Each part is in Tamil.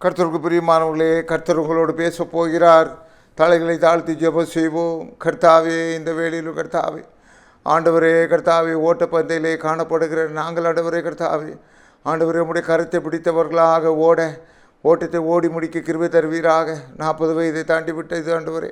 கர்த்தருக்கு பிரியமானவர்களே, கர்த்தர் உங்களோடு பேச போகிறார். தலைகளை தாழ்த்தி ஜெபம் செய்வோம். கர்த்தாவே, இந்த வேளையிலும் கர்த்தாவே, ஆண்டவரே கர்த்தாவே, ஓட்டப்பந்தையிலே காணப்படுகிற நாங்கள் ஆண்டவரே கர்த்தாவே, ஆண்டவரே உம்முடைய கருத்தை பிடித்தவர்களாக ஓட்டத்தை ஓடி முடிக்க கிருபை தருவீராக. 40 வயதை தாண்டி விட்டது ஆண்டவரே,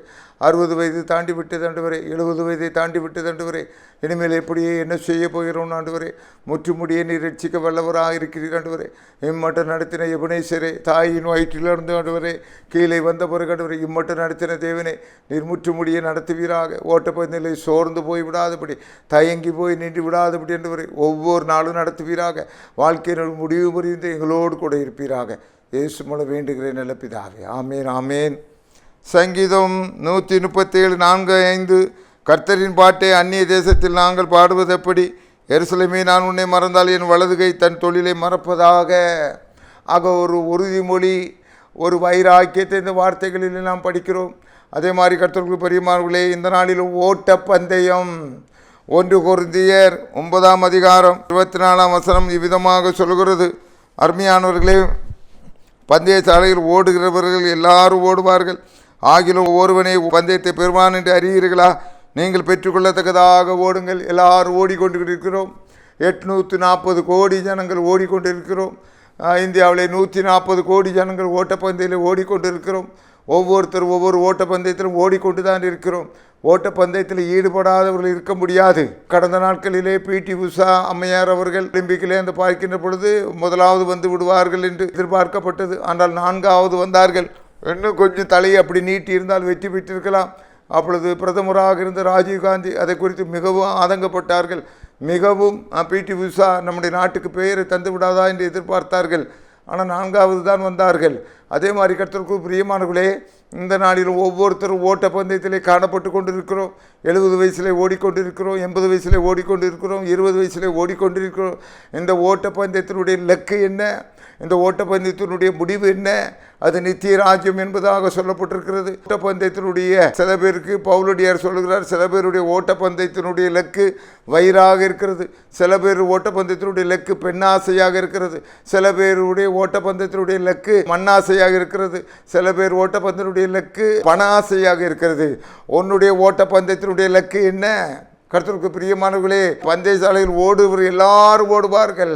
60 வயது தாண்டி விட்டது ஆண்டவரே, 70 வயதை தாண்டி விட்டது ஆண்டவரே. இனிமேல் எப்படியே என்ன செய்ய போகிறோம் ஆண்டவரே? முற்றுமுடியே நீர் ரட்சிக்க வல்லவராக இருக்கிறீர் ஆண்டவரே. இம்மட்டம் நடத்தின எபனேசரே, தாயின் வயிற்றிலிருந்து ஆண்டவரே கீழே வந்த பிறகு ஆண்டவரே, இம்மட்டம் நடத்தின தேவனே நீர் முற்றுமுடியை நடத்துவீராக. ஓட்டப்பந்தயிலே சோர்ந்து போய் விடாதபடி, தயங்கி போய் நின்று விடாதபடி ஆண்டவரே ஒவ்வொரு நாளும் நடத்துவீராக. வாழ்க்கையின் முடிவு புரிந்து எங்களோடு கூட இருப்பீராக. இயேசு மூலம் வேண்டுகிறேன் நல்ல பிதாவே, ஆமேன் ஆமேன். சங்கீதம் 137 4-5. கர்த்தரின் பாட்டை அந்நிய தேசத்தில் நாங்கள் பாடுவது எப்படி? எருசலேமே, நான் உன்னை மறந்தால் என் வலதுகை தன் தொழிலை மறப்பதாக. ஆக ஒரு உறுதிமொழி, ஒரு வைராக்கியத்தை இந்த வார்த்தைகளில் நாம் படிக்கிறோம். அதே மாதிரி கர்த்தருக்கு பிரியமானவர்களே, இந்த நாளிலும் ஓட்டப்பந்தயம். 1 கொரிந்தியர் 9 அதிகாரம் 24 இவ்விதமாக சொல்கிறது. அருமையானவர்களே, பந்தய சாலையில் ஓடுகிறவர்கள் எல்லாரும் ஓடுவார்கள், ஆகிலும் ஒருவனை பந்தயத்தை பெறுவான் என்று அறியீர்களா? நீங்கள் பெற்றுக்கொள்ளத்தக்கதாக ஓடுங்கள். எல்லாரும் ஓடிக்கொண்டிருக்கிறோம். 840 கோடி ஜனங்கள் ஓடிக்கொண்டிருக்கிறோம். இந்தியாவிலே 140 கோடி ஜனங்கள் ஓட்டப்பந்தயத்தில் ஓடிக்கொண்டிருக்கிறோம். ஒவ்வொருத்தரும் ஒவ்வொரு ஓட்டப்பந்தயத்திலும் ஓடிக்கொண்டு தான் இருக்கிறோம். ஓட்டப்பந்தயத்தில் ஈடுபடாதவர்கள் இருக்க முடியாது. கடந்த நாட்களிலே பிடி உஷா அம்மையார் அவர்கள் ஒலிம்பிக்கிலே அந்த பார்க்கின்ற பொழுது முதலாவது வந்து விடுவார்கள் என்று எதிர்பார்க்கப்பட்டது. ஆனால் 4வது வந்தார்கள். இன்னும் கொஞ்சம் தலையை அப்படி நீட்டி இருந்தால் வெற்றி பெற்றிருக்கலாம். அப்பொழுது பிரதமராக இருந்த ராஜீவ்காந்தி அதை குறித்து மிகவும் ஆதங்கப்பட்டார்கள். மிகவும் பிடி உஷா நம்முடைய நாட்டுக்கு பெயரை தந்து விடாதா என்று எதிர்பார்த்தார்கள். ஆனால் 4வது தான் வந்தார்கள். அதே மாதிரி கர்த்தருக்கு பிரியமானவர்களே, இந்த நாளிலும் ஒவ்வொருத்தரும் ஓட்டப்பந்தயத்திலே காணப்பட்டு கொண்டிருக்கிறோம். 70 வயசிலே ஓடிக்கொண்டிருக்கிறோம், 80 வயசிலே ஓடிக்கொண்டிருக்கிறோம், 20 வயசிலே ஓடிக்கொண்டிருக்கிறோம். இந்த ஓட்டப்பந்தயத்தினுடைய இலக்கு என்ன? இந்த ஓட்டப்பந்தயத்தினுடைய முடிவு என்ன? அது நித்திய ராஜ்யம் என்பதாக சொல்லப்பட்டிருக்கிறது. ஓட்டப்பந்தயத்தினுடைய சில பேருக்கு பவுலடியார் சொல்லுகிறார், சில பேருடைய ஓட்டப்பந்தயத்தினுடைய இலக்கு வயிறாக இருக்கிறது, சில பேர் ஓட்டப்பந்தயத்தினுடைய இலக்கு பெண்ணாசையாக இருக்கிறது, சில பேருடைய ஓட்டப்பந்தயத்தினுடைய இலக்கு மண்ணாசையாக இருக்கிறது, சில பேர் ஓட்டப்பந்தயத்தினுடைய இலக்கு பண ஆசையாக இருக்கிறது. உன்னுடைய ஓட்டப்பந்தயத்தினுடைய இலக்கு என்ன? கர்த்தருக்கு பிரியமானவர்களே, பந்தய சாலையில் ஓடுவர் எல்லாரும் ஓடுவார்கள்.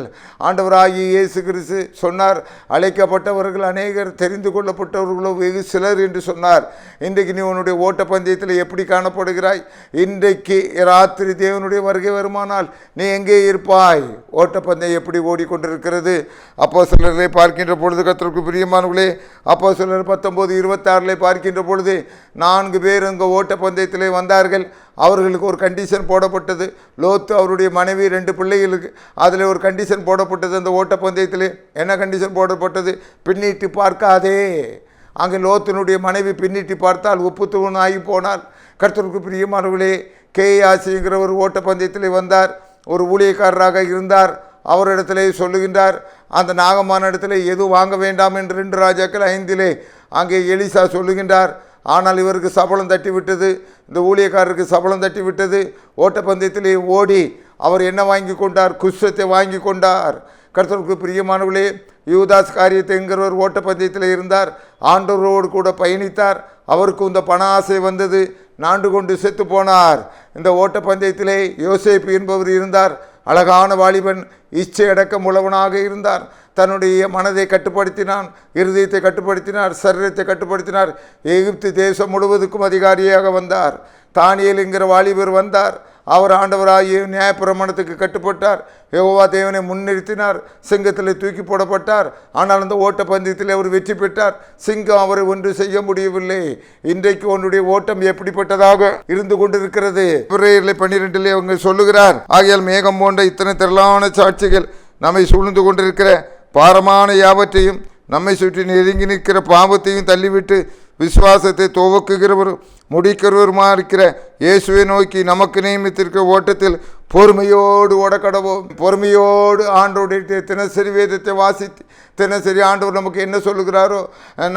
ஆண்டவராகிய இயேசு கிறிஸ்து சொன்னார், அழைக்கப்பட்டவர்கள் அநேகர், தெரிந்து கொள்ளப்பட்டவர்களோ வெகு சிலர் என்று சொன்னார். இன்றைக்கு நீ உன்னுடைய ஓட்டப்பந்தயத்தில் எப்படி காணப்படுகிறாய்? இன்றைக்கு ராத்திரி தேவனுடைய வருகை வருமானால் நீ எங்கே இருப்பாய்? ஓட்டப்பந்தயம் எப்படி ஓடிக்கொண்டிருக்கிறது? அப்போஸ்தலரை பார்க்கின்ற பொழுது கர்த்தருக்கு பிரியமானவர்களே, அப்போஸ்தலர் 19:26 பார்க்கின்ற பொழுது 4 பேர் அங்கே ஓட்டப்பந்தயத்திலே வந்தார்கள். அவர்களுக்கு ஒரு கண்டிஷன் போடப்பட்டது. லோத்து அவருடைய மனைவி 2 பிள்ளைகளுக்கு அதில் ஒரு கண்டிஷன் போடப்பட்டது. அந்த ஓட்டப்பந்தயத்திலே என்ன கண்டிஷன் போடப்பட்டது? பின்னிட்டு பார்க்காதே. அங்கே லோத்தினுடைய மனைவி பின்னிட்டு பார்த்தால் உப்புத்தூண் ஆகி போனார். கர்த்தருக்கு பிரியமானவர்களே, கேயாசிங்கிற ஒரு ஓட்டப்பந்தயத்திலே வந்தார். ஒரு ஊழியக்காரராக இருந்தார். அவரிடத்திலே சொல்லுகின்றார், அந்த நாகமான இடத்துல எதுவும் வாங்க வேண்டாம் என்று 2 ராஜாக்கள் 5 அங்கே எலிசா சொல்லுகின்றார். ஆனால் இவருக்கு சபலம் தட்டிவிட்டது, இந்த ஊழியக்காரருக்கு சபலம் தட்டிவிட்டது. ஓட்டப்பந்தயத்திலே ஓடி அவர் என்ன வாங்கி கொண்டார்? குஷ்டத்தை வாங்கி கொண்டார். கர்த்தருக்கு பிரியமானவர்களே, யூதாஸ் காரியத்தை என்கிறவர் ஓட்டப்பந்தயத்தில் இருந்தார். ஆண்டவரோடு கூட பயணித்தார். அவருக்கு இந்த பண ஆசை வந்தது, நாண்டு கொண்டு செத்து போனார். இந்த ஓட்டப்பந்தயத்திலே யோசேப்பு என்பவர் இருந்தார். அழகான வாலிபன், இச்சை அடக்கம் உள்ளவனாக இருந்தார். தன்னுடைய மனதை கட்டுப்படுத்தினான், இருதயத்தை கட்டுப்படுத்தினார், சரீரத்தை கட்டுப்படுத்தினார். எகிப்து தேசம் முழுவதுக்கும் அதிகாரியாக வந்தார். தானியேல் என்கிற வாலிபர் வந்தார். அவர் ஆண்டவராகிய நியாயப்பிரமாணத்துக்கு கட்டுப்பட்டார். யெகோவா தேவனை முன்னிறுத்தினார். சிங்கத்தில் தூக்கி போடப்பட்டார். ஆனால் அந்த ஓட்டப்பந்தயத்தில் அவர் வெற்றி பெற்றார். சிங்கம் அவரை ஒன்று செய்ய முடியவில்லை. இன்றைக்கு உன்னுடைய ஓட்டம் எப்படிப்பட்டதாக இருந்து கொண்டிருக்கிறது? பிப்ரவரி 12 அவங்க சொல்லுகிறார், ஆகையால் மேகம் போன்ற இத்தனை திரளான சாட்சிகள் நம்மை சூழ்ந்து கொண்டிருக்கிற பாரமான யாவற்றையும், நம்மை சுற்றி நெருங்கி நிற்கிற பாவத்தையும் தள்ளிவிட்டு விசுவாசத்தை துவக்குகிறவரும் முடிக்கிறவருமா இருக்கிற இயேசுவை நோக்கி நமக்கு நியமித்திருக்கிற ஓட்டத்தில் பொறுமையோடு ஓடக்கடவோம். பொறுமையோடு ஆண்டவருடைய தினசரி வேதத்தை வாசித்து, தினசரி ஆண்டவர் நமக்கு என்ன சொல்லுகிறாரோ,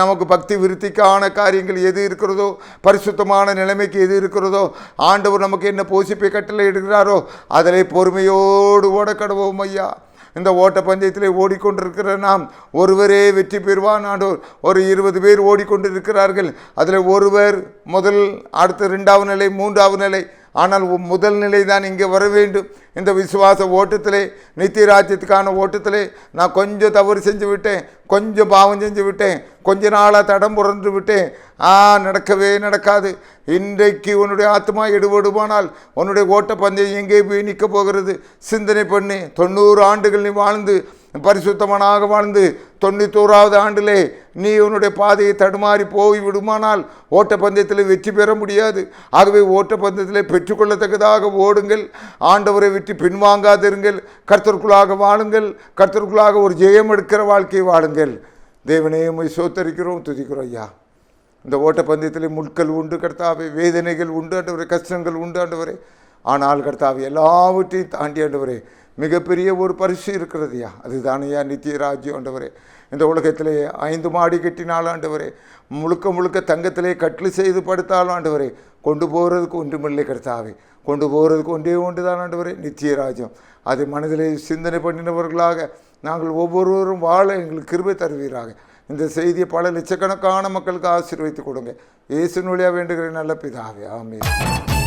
நமக்கு பக்தி விருத்திக்கான காரியங்கள் எது இருக்கிறதோ, பரிசுத்தமான நிலைமைக்கு எது இருக்கிறதோ, ஆண்டவர் நமக்கு என்ன போஷிப்பை கட்டளை இடுகிறாரோ அதில் பொறுமையோடு ஓடக்கடவோம் ஐயா. இந்த ஓட்ட பந்தயத்திலே ஓடிக்கொண்டிருக்கிற நாம் ஒருவரே வெற்றி பெறுவான். ஆண்டவர் ஒரு 20 பேர் ஓடிக்கொண்டிருக்கிறார்கள். அதில் ஒருவர் முதல், அடுத்த 2வது நிலை, 3வது நிலை. ஆனால் முதல் நிலை தான் இங்கே வர வேண்டும். இந்த விசுவாச ஓட்டத்திலே, நித்திய ராஜ்யத்துக்கான ஓட்டத்திலே நான் கொஞ்சம் தவறு செஞ்சு விட்டேன், கொஞ்சம் பாவம் செஞ்சு விட்டேன், கொஞ்ச நாளாக தடம் புரண்டு விட்டேன். நடக்கவே நடக்காது. இன்றைக்கு உன்னுடைய ஆத்மா எடுபடுமானால் உன்னுடைய ஓட்ட பந்தயம் எங்கே போய் நிற்க போகிறது? சிந்தனை பண்ணி 90 ஆண்டுகள் நீ வாழ்ந்து பரிசுத்தமனாக வாழ்ந்து 91வது ஆண்டிலே நீ உன்னுடைய பாதையை தடுமாறி போய் விடுமானால் ஓட்டப்பந்தயத்தில் வெற்றி பெற முடியாது. ஆகவே ஓட்டப்பந்தயத்தில் பெற்றுக்கொள்ளத்தக்கதாக ஓடுங்கள். ஆண்டவரை விட்டு பின்வாங்காதிருங்கள். கர்த்தருக்குள்ளாக வாழுங்கள். கர்த்தருக்குள்ளாக ஒரு ஜெயம் எடுக்கிற வாழ்க்கையை வாழுங்கள். தேவனே உம்மை ஸ்தோத்திரிக்கிறோம், துதிக்கிறோம் ஐயா. இந்த ஓட்டப்பந்தயத்தில் முட்கள் உண்டு கர்த்தாவே, வேதனைகள் உண்டு ஆண்டவரே, கஷ்டங்கள் உண்டு ஆண்டவரே. ஆனால் கர்த்தாவே எல்லாவற்றையும் தாண்டி ஆண்டவரே மிகப்பெரிய ஒரு பரிசு இருக்கிறதுயா. அதுதானையா நித்திய ராஜ்யம் ஆண்டவரே. இந்த உலகத்திலே 5 மாடி கட்டினாலும் ஆண்டவரே, முழுக்க தங்கத்திலே கட்டில் செய்து படுத்தாலும் ஆண்டவரே, கொண்டு போகிறதுக்கு ஒன்றுமில்லை கர்த்தாவே. கொண்டு போகிறதுக்கு ஒன்று தான் ஆண்டவரே, நித்திய ராஜ்யம். அதை மனதிலே சிந்தனை பண்ணினவர்களாக நாங்கள் ஒவ்வொருவரும் வாழ எங்களுக்கு கிருபை தருவீராக. இந்த செய்தியை பல லட்சக்கணக்கான மக்களுக்கு ஆசீர்வதித்து கொடுங்க. இயேசுவின் வழியாக வேண்டுகிற நல்ல பிதாவே, ஆமென்.